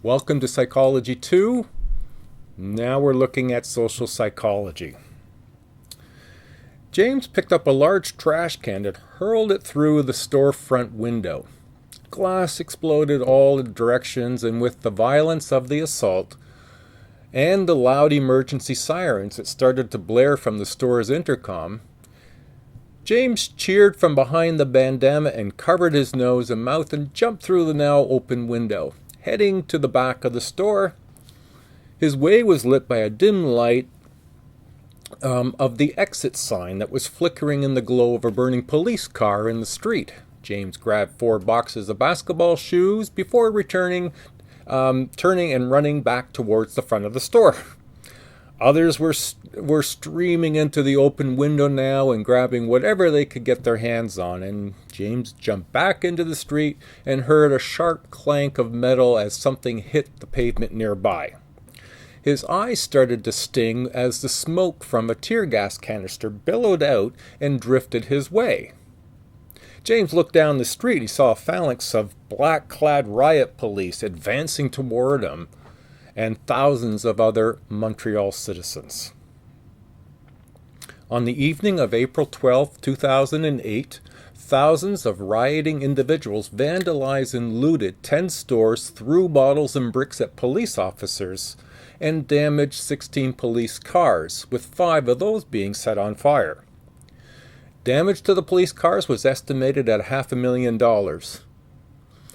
Welcome to Psychology 2. Now we're looking at social psychology. James picked up a large trash can and hurled it through the storefront window. Glass exploded all directions, and with the violence of the assault and the loud emergency sirens that started to blare from the store's intercom, James cheered from behind the bandana and covered his nose and mouth and jumped through the now open window, heading to the back of the store. His way was lit by a dim light of the exit sign that was flickering in the glow of a burning police car in the street. James grabbed 4 boxes of basketball shoes before turning and running back towards the front of the store. Others were streaming into the open window now and grabbing whatever they could get their hands on, and James jumped back into the street and heard a sharp clank of metal as something hit the pavement nearby. His eyes started to sting as the smoke from a tear gas canister billowed out and drifted his way. James looked down the street. He saw a phalanx of black-clad riot police advancing toward him, and thousands of other Montreal citizens. On the evening of April 12, 2008, thousands of rioting individuals vandalized and looted 10 stores, threw bottles and bricks at police officers, and damaged 16 police cars, with 5 of those being set on fire. Damage to the police cars was estimated at $500,000.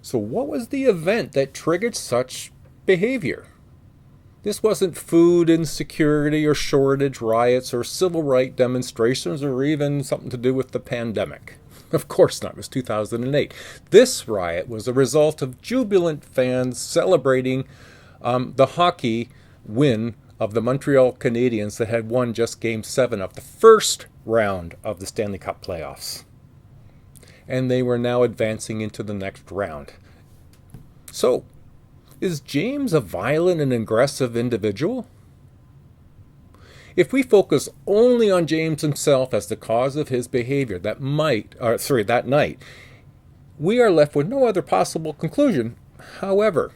So what was the event that triggered such behavior? This wasn't food insecurity or shortage riots or civil rights demonstrations or even something to do with the pandemic. Of course not. It was 2008. This riot was a result of jubilant fans celebrating the hockey win of the Montreal Canadiens that had won just Game 7 of the first round of the Stanley Cup playoffs. And they were now advancing into the next round. So, is James a violent and aggressive individual? If we focus only on James himself as the cause of his behavior that night, we are left with no other possible conclusion. However,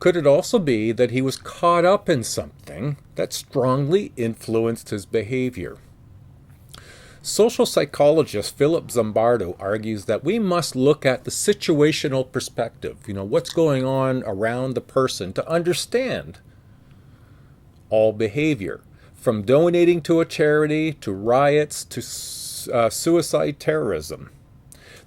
could it also be that he was caught up in something that strongly influenced his behavior? Social psychologist Philip Zimbardo argues that we must look at the situational perspective, what's going on around the person, to understand all behavior, from donating to a charity to riots to suicide terrorism.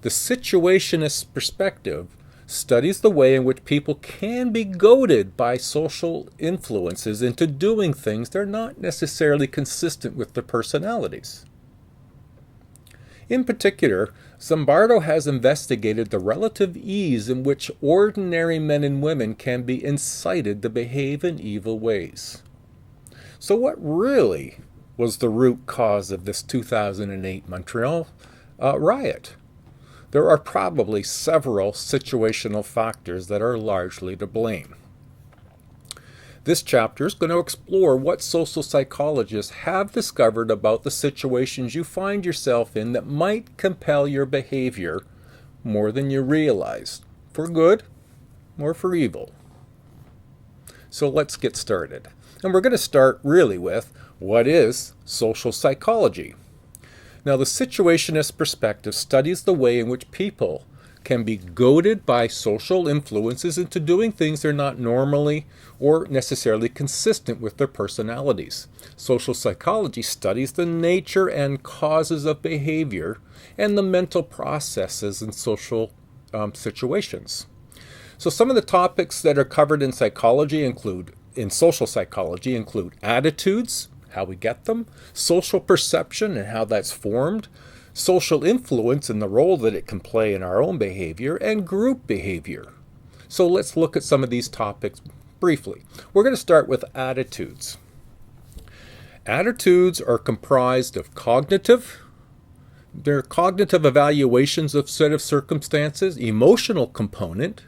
The situationist perspective studies the way in which people can be goaded by social influences into doing things they're not necessarily consistent with their personalities. In particular, Zimbardo has investigated the relative ease in which ordinary men and women can be incited to behave in evil ways. So what really was the root cause of this 2008 Montreal riot? There are probably several situational factors that are largely to blame. This chapter is going to explore what social psychologists have discovered about the situations you find yourself in that might compel your behavior more than you realize, for good or for evil. So let's get started. And we're going to start really with, what is social psychology? Now, the situationist perspective studies the way in which people can be goaded by social influences into doing things they're not normally or necessarily consistent with their personalities. Social psychology studies the nature and causes of behavior and the mental processes in social situations. So some of the topics that are covered in social psychology include attitudes, how we get them, social perception and how that's formed, social influence and the role that it can play in our own behavior, and group behavior. So let's look at some of these topics briefly. We're going to start with attitudes. Attitudes are comprised of cognitive evaluations of set of circumstances, emotional component,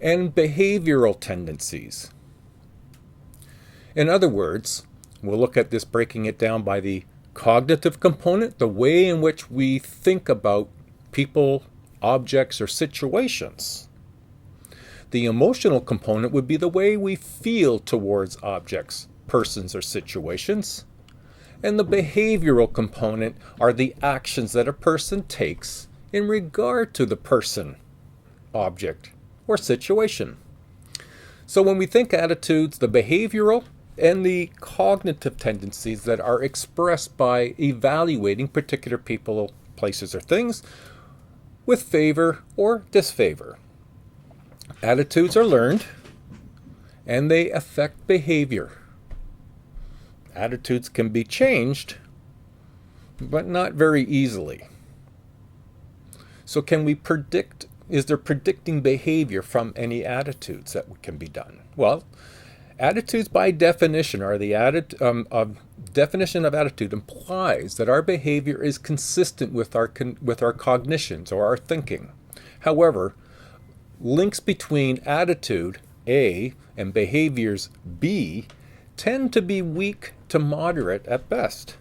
and behavioral tendencies. In other words, we'll look at this breaking it down by the cognitive component, the way in which we think about people, objects, or situations. The emotional component would be the way we feel towards objects, persons, or situations. And the behavioral component are the actions that a person takes in regard to the person, object, or situation. So when we think attitudes, the behavioral and the cognitive tendencies that are expressed by evaluating particular people, places, or things with favor or disfavor. Attitudes are learned and they affect behavior. Attitudes can be changed, but not very easily. So can we predict, is there predicting behavior from any attitudes that can be done? Well, attitudes by definition are definition of attitude implies that our behavior is consistent with our cognitions or our thinking. However, links between attitude A and behaviors B tend to be weak to moderate at best.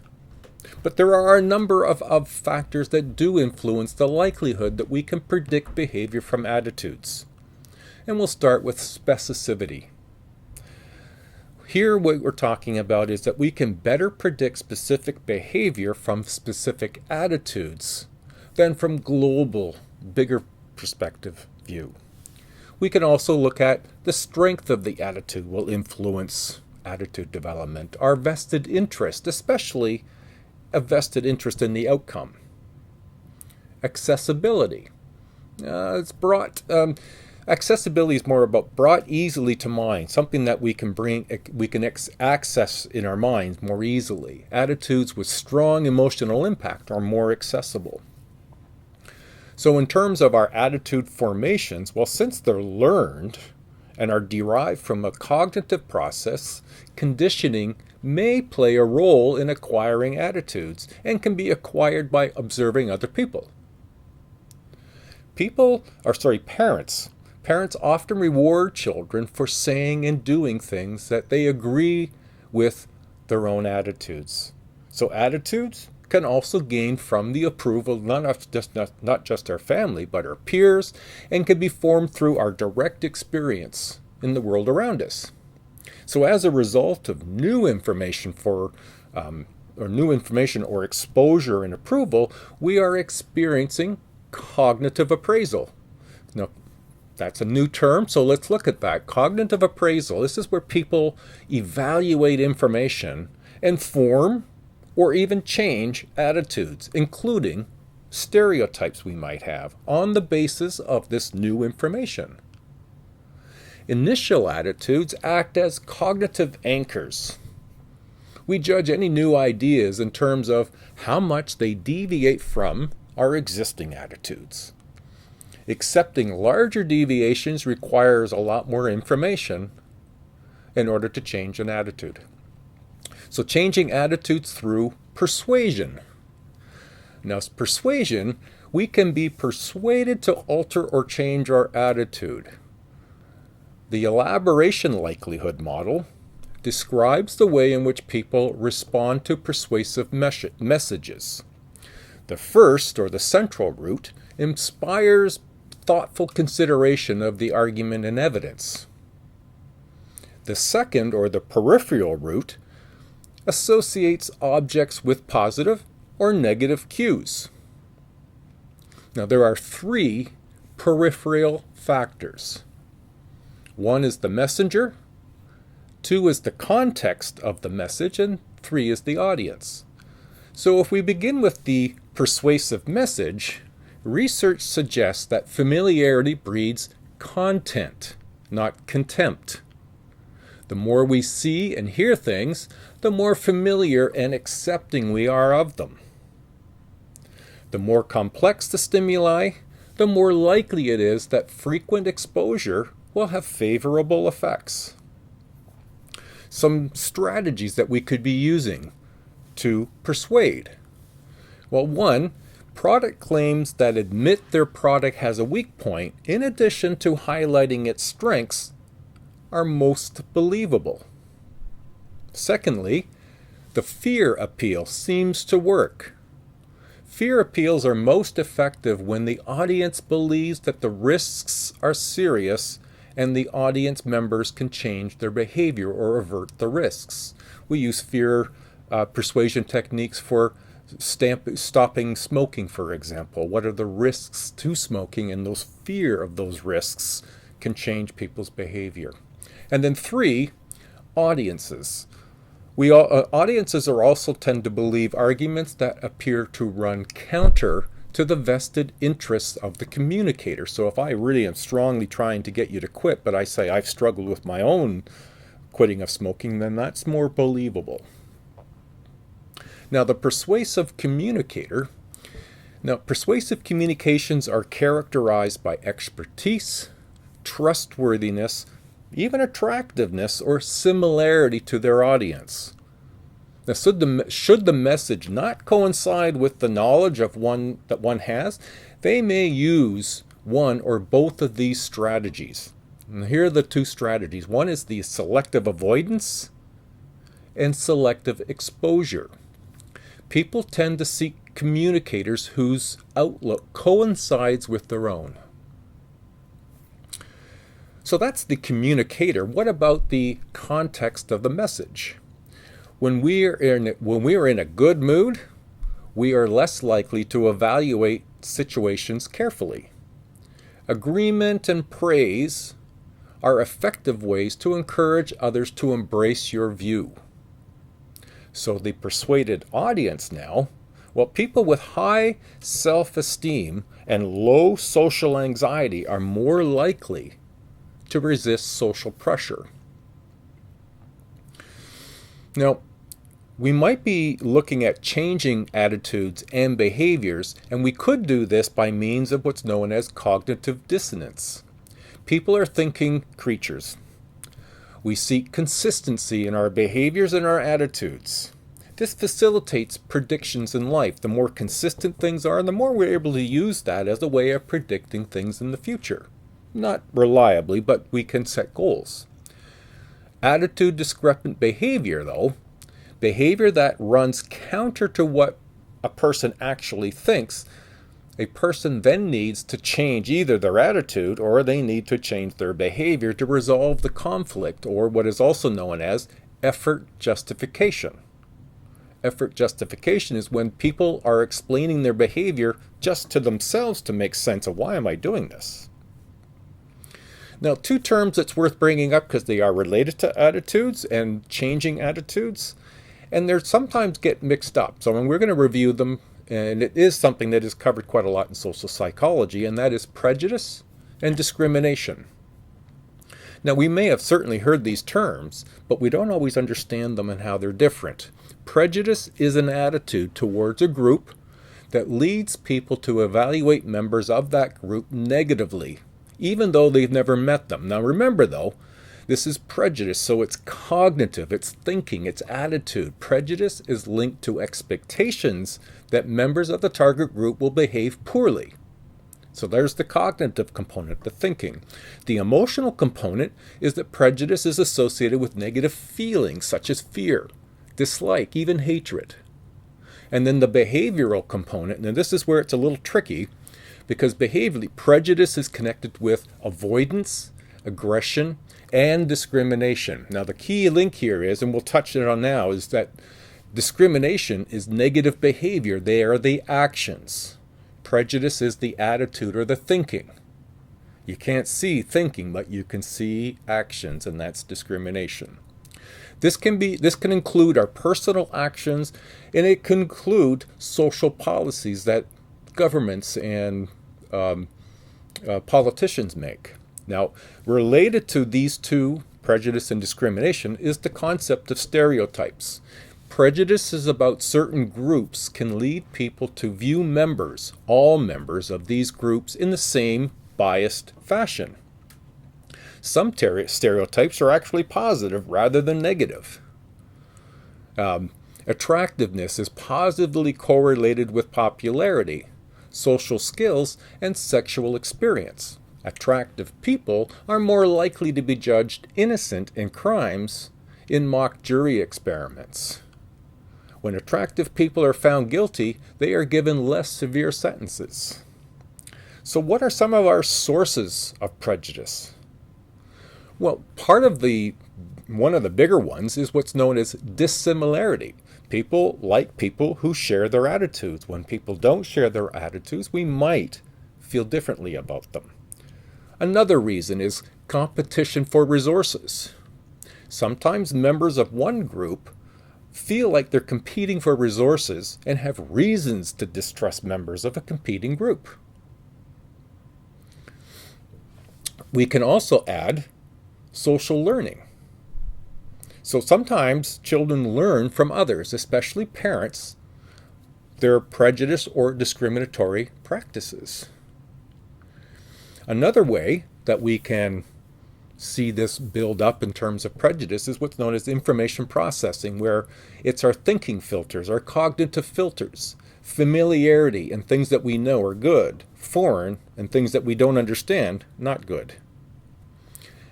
But there are a number of factors that do influence the likelihood that we can predict behavior from attitudes. And we'll start with specificity. Here what we're talking about is that we can better predict specific behavior from specific attitudes than from global, bigger perspective view. We can also look at the strength of the attitude will influence attitude development, our vested interest, especially a vested interest in the outcome. Accessibility. Accessibility is more about brought easily to mind, something that we can access in our minds more easily. Attitudes with strong emotional impact are more accessible. So in terms of our attitude formations, well, since they're learned and are derived from a cognitive process, conditioning may play a role in acquiring attitudes and can be acquired by observing other people. Parents often reward children for saying and doing things that they agree with their own attitudes. So attitudes can also gain from the approval not just our family, but our peers, and can be formed through our direct experience in the world around us. So as a result of new information or exposure and approval, we are experiencing cognitive appraisal. Now, that's a new term, so let's look at that. Cognitive appraisal. This is where people evaluate information and form or even change attitudes, including stereotypes we might have, on the basis of this new information. Initial attitudes act as cognitive anchors. We judge any new ideas in terms of how much they deviate from our existing attitudes. Accepting larger deviations requires a lot more information in order to change an attitude. So changing attitudes through persuasion. Now, persuasion, we can be persuaded to alter or change our attitude. The elaboration likelihood model describes the way in which people respond to persuasive messages. The first, or the central route, inspires thoughtful consideration of the argument and evidence. The second, or the peripheral route, associates objects with positive or negative cues. Now, there are three peripheral factors. One is the messenger, two is the context of the message, and three is the audience. So if we begin with the persuasive message, research suggests that familiarity breeds content, not contempt. The more we see and hear things, the more familiar and accepting we are of them. The more complex the stimuli, the more likely it is that frequent exposure will have favorable effects. Some strategies that we could be using to persuade. Well, one, product claims that admit their product has a weak point, in addition to highlighting its strengths, are most believable. Secondly, the fear appeal seems to work. Fear appeals are most effective when the audience believes that the risks are serious and the audience members can change their behavior or avert the risks. We use fear persuasion techniques for stopping smoking, for example. What are the risks to smoking, and those fear of those risks can change people's behavior. And then 3, audiences. Audiences are also tend to believe arguments that appear to run counter to the vested interests of the communicator. So if I really am strongly trying to get you to quit, but I say I've struggled with my own quitting of smoking, then that's more believable. Now, the persuasive communicator. Now, persuasive communications are characterized by expertise, trustworthiness, even attractiveness or similarity to their audience. Now, should the message not coincide with the knowledge of one has, they may use one or both of these strategies. And here are the 2 strategies. One is the selective avoidance and selective exposure. People tend to seek communicators whose outlook coincides with their own. So that's the communicator. What about the context of the message? When we are in a good mood, we are less likely to evaluate situations carefully. Agreement and praise are effective ways to encourage others to embrace your view. So the persuaded audience now, well, people with high self-esteem and low social anxiety are more likely to resist social pressure. Now, we might be looking at changing attitudes and behaviors, and we could do this by means of what's known as cognitive dissonance. People are thinking creatures. We seek consistency in our behaviors and our attitudes. This facilitates predictions in life. The more consistent things are, the more we're able to use that as a way of predicting things in the future. Not reliably, but we can set goals. Attitude discrepant behavior, though, behavior that runs counter to what a person actually thinks, a person then needs to change either their attitude or they need to change their behavior to resolve the conflict, or what is also known as effort justification. Effort justification is when people are explaining their behavior just to themselves to make sense of why am I doing this. Now, 2 terms that's worth bringing up because they are related to attitudes and changing attitudes, and they sometimes get mixed up. So we're going to review them, and it is something that is covered quite a lot in social psychology, and that is prejudice and discrimination. Now, we may have certainly heard these terms, but we don't always understand them and how they're different. Prejudice is an attitude towards a group that leads people to evaluate members of that group negatively, even though they've never met them. Now remember though, this is prejudice, so it's cognitive, it's thinking, it's attitude. Prejudice is linked to expectations that members of the target group will behave poorly. So there's the cognitive component, the thinking. The emotional component is that prejudice is associated with negative feelings such as fear, dislike, even hatred. And then the behavioral component, and this is where it's a little tricky, because behaviorally, prejudice is connected with avoidance, aggression, and discrimination. Now, the key link here is, and we'll touch it on now, is that discrimination is negative behavior. They are the actions. Prejudice is the attitude or the thinking. You can't see thinking, but you can see actions, and that's discrimination. This can include our personal actions, and it can include social policies that governments and politicians make. Now, related to these 2, prejudice and discrimination, is the concept of stereotypes. Prejudices about certain groups can lead people to view all members of these groups in the same biased fashion. Some stereotypes are actually positive rather than negative. Attractiveness is positively correlated with popularity, social skills, and sexual experience. Attractive people are more likely to be judged innocent in crimes in mock jury experiments. When attractive people are found guilty, they are given less severe sentences. So what are some of our sources of prejudice? Well, one of the bigger ones is what's known as dissimilarity. People like people who share their attitudes. When people don't share their attitudes, we might feel differently about them. Another reason is competition for resources. Sometimes members of one group feel like they're competing for resources and have reasons to distrust members of a competing group. We can also add social learning. So sometimes children learn from others, especially parents, their prejudice or discriminatory practices. Another way that we can see this build up in terms of prejudice is what's known as information processing, where it's our thinking filters, our cognitive filters. Familiarity and things that we know are good, foreign and things that we don't understand, not good.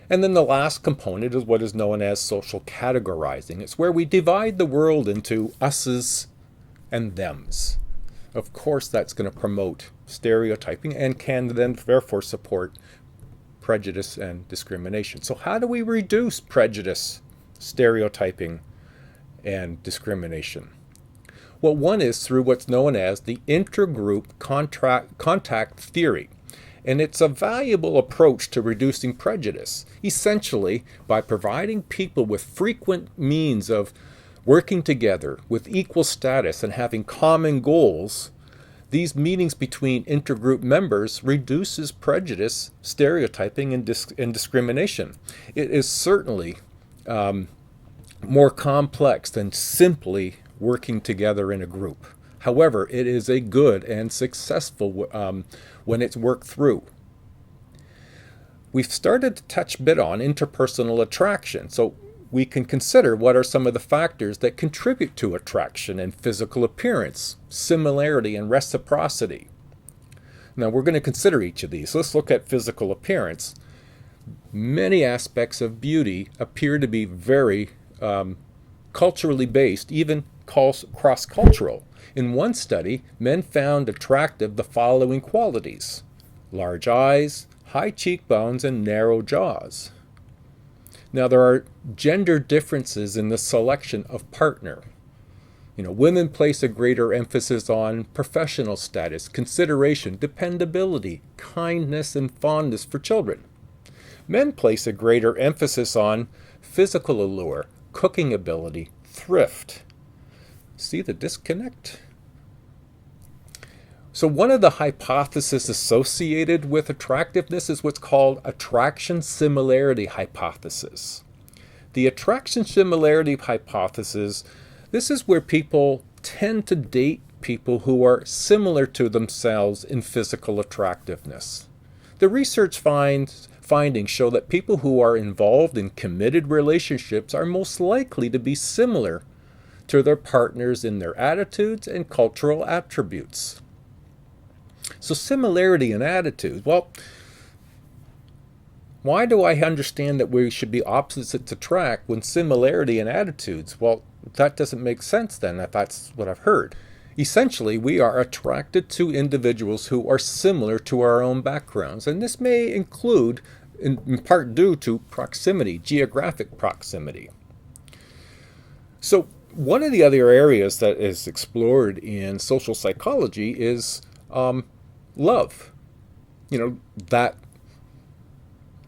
And then the last component is what is known as social categorizing. It's where we divide the world into us's and them's. Of course, that's going to promote stereotyping and can then therefore support prejudice and discrimination. So how do we reduce prejudice, stereotyping, and discrimination? Well, one is through what's known as the intergroup contact theory. And it's a valuable approach to reducing prejudice, essentially by providing people with frequent means of working together with equal status and having common goals. These meetings between intergroup members reduces prejudice, stereotyping, and discrimination. It is certainly more complex than simply working together in a group. However, it is a good and successful when it's worked through. We've started to touch a bit on interpersonal attraction, so we can consider what are some of the factors that contribute to attraction and physical appearance, similarity, and reciprocity. Now, we're going to consider each of these. Let's look at physical appearance. Many aspects of beauty appear to be very culturally based, even cross-cultural. In one study, men found attractive the following qualities: large eyes, high cheekbones, and narrow jaws. Now, there are gender differences in the selection of partner. Women place a greater emphasis on professional status, consideration, dependability, kindness, and fondness for children. Men place a greater emphasis on physical allure, cooking ability, thrift. See the disconnect? So one of the hypotheses associated with attractiveness is what's called attraction similarity hypothesis. The attraction similarity hypothesis, this is where people tend to date people who are similar to themselves in physical attractiveness. The research findings show that people who are involved in committed relationships are most likely to be similar to their partners in their attitudes and cultural attributes. So similarity in attitudes. Well, why do I understand that we should be opposites attract when similarity in attitudes? Well, that doesn't make sense then, if that's what I've heard. Essentially, we are attracted to individuals who are similar to our own backgrounds, and this may include, in part due to proximity, geographic proximity. So one of the other areas that is explored in social psychology is love.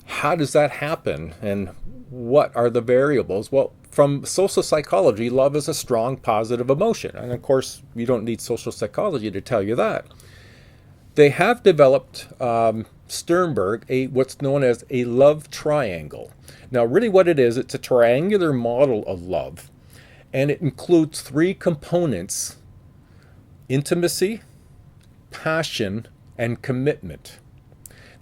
How does that happen, and what are the variables? Well, from social psychology, love is a strong positive emotion. And of course, you don't need social psychology to tell you that. They have developed, Sternberg, what's known as a love triangle. Now, really what it is, it's a triangular model of love. And it includes three components: intimacy, passion, and commitment.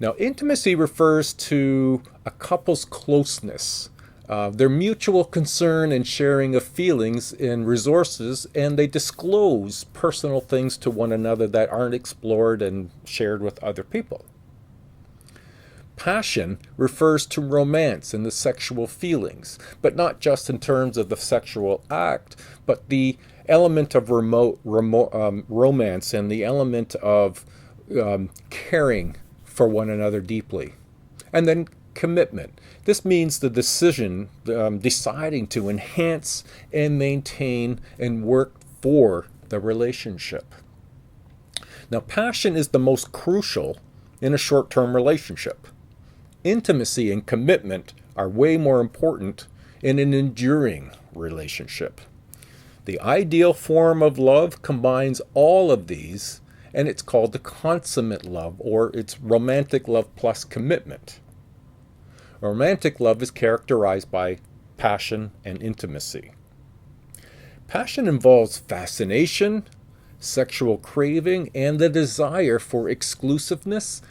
Now, intimacy refers to a couple's closeness, their mutual concern and sharing of feelings and resources, and they disclose personal things to one another that aren't explored and shared with other people. Passion refers to romance and the sexual feelings, but not just in terms of the sexual act, but the element of romance and the element of caring for one another deeply. And then commitment. This means the decision, deciding to enhance and maintain and work for the relationship. Now, passion is the most crucial in a short-term relationship. Intimacy and commitment are way more important in an enduring relationship. The ideal form of love combines all of these, and it's called the consummate love, or it's romantic love plus commitment. Romantic love is characterized by passion and intimacy. Passion involves fascination, sexual craving, and the desire for exclusiveness.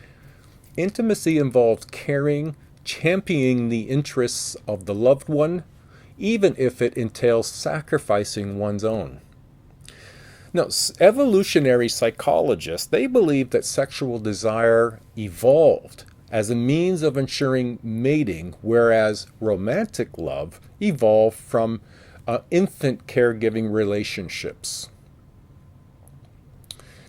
Intimacy involves caring, championing the interests of the loved one, even if it entails sacrificing one's own. Now, evolutionary psychologists, they believe that sexual desire evolved as a means of ensuring mating, whereas romantic love evolved from infant caregiving relationships.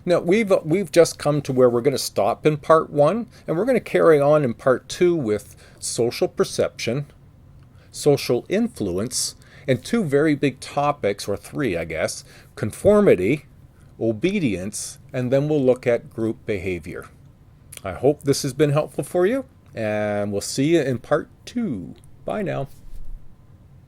Now, we've just come to where we're going to stop in part 1, and we're going to carry on in part 2 with social perception, social influence, and 2 very big topics, or 3, I guess: conformity, obedience, and then we'll look at group behavior. I hope this has been helpful for you, and we'll see you in part 2. Bye now.